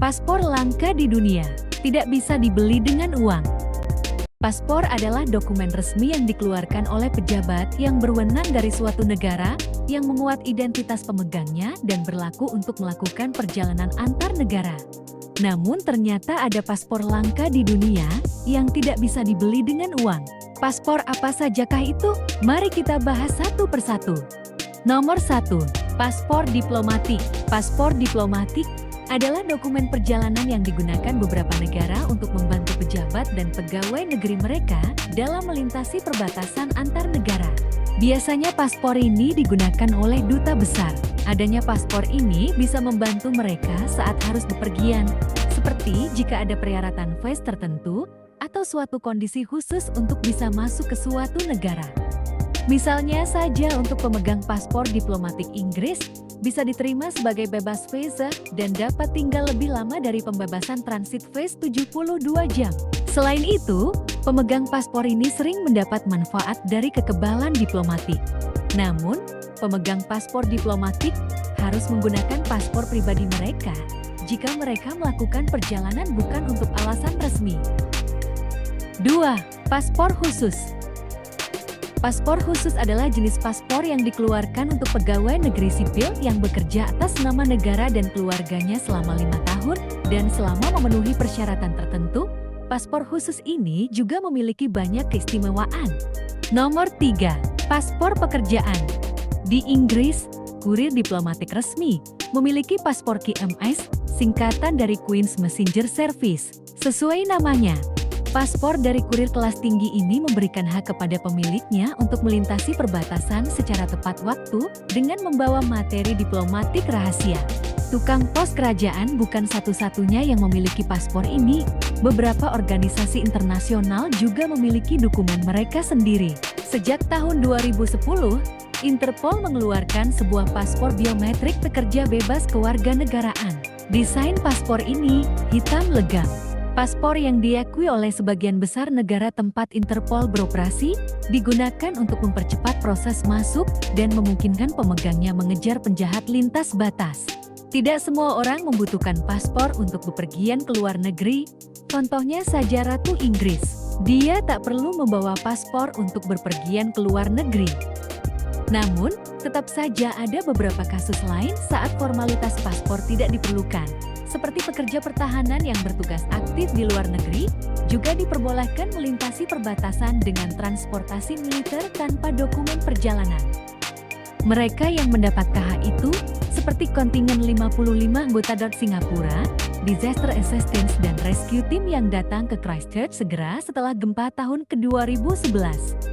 Paspor langka di dunia, tidak bisa dibeli dengan uang. Paspor adalah dokumen resmi yang dikeluarkan oleh pejabat yang berwenang dari suatu negara yang memuat identitas pemegangnya dan berlaku untuk melakukan perjalanan antar negara. Namun ternyata ada paspor langka di dunia yang tidak bisa dibeli dengan uang. Paspor apa sajakah itu? Mari kita bahas satu persatu. Nomor 1. Paspor diplomatik. Paspor diplomatik adalah dokumen perjalanan yang digunakan beberapa negara untuk membantu pejabat dan pegawai negeri mereka dalam melintasi perbatasan antar negara. Biasanya paspor ini digunakan oleh duta besar. Adanya paspor ini bisa membantu mereka saat harus bepergian, seperti jika ada persyaratan vis tertentu atau suatu kondisi khusus untuk bisa masuk ke suatu negara. Misalnya saja untuk pemegang paspor diplomatik Inggris, bisa diterima sebagai bebas visa dan dapat tinggal lebih lama dari pembebasan transit visa 72 jam. Selain itu, pemegang paspor ini sering mendapat manfaat dari kekebalan diplomatik. Namun, pemegang paspor diplomatik harus menggunakan paspor pribadi mereka jika mereka melakukan perjalanan bukan untuk alasan resmi. 2. Paspor khusus. Paspor khusus adalah jenis paspor yang dikeluarkan untuk pegawai negeri sipil yang bekerja atas nama negara dan keluarganya selama 5 tahun dan selama memenuhi persyaratan tertentu. Paspor khusus ini juga memiliki banyak keistimewaan. Nomor 3. Paspor pekerjaan. Di Inggris, kurir diplomatik resmi memiliki paspor QMS, singkatan dari Queen's Messenger Service. Sesuai namanya, paspor dari kurir kelas tinggi ini memberikan hak kepada pemiliknya untuk melintasi perbatasan secara tepat waktu dengan membawa materi diplomatik rahasia. Tukang pos kerajaan bukan satu-satunya yang memiliki paspor ini. Beberapa organisasi internasional juga memiliki dokumen mereka sendiri. Sejak tahun 2010, Interpol mengeluarkan sebuah paspor biometrik pekerja bebas kewarganegaraan. Desain paspor ini hitam legam. Paspor yang diakui oleh sebagian besar negara tempat Interpol beroperasi digunakan untuk mempercepat proses masuk dan memungkinkan pemegangnya mengejar penjahat lintas batas. Tidak semua orang membutuhkan paspor untuk bepergian ke luar negeri. Contohnya saja Ratu Inggris. Dia tak perlu membawa paspor untuk berpergian ke luar negeri. Namun, tetap saja ada beberapa kasus lain saat formalitas paspor tidak diperlukan. Seperti pekerja pertahanan yang bertugas aktif di luar negeri, juga diperbolehkan melintasi perbatasan dengan transportasi militer tanpa dokumen perjalanan. Mereka yang mendapat KH itu, seperti kontingen 55 anggota DOT Singapura, Disaster Assistance dan Rescue Team yang datang ke Christchurch segera setelah gempa tahun ke-2011.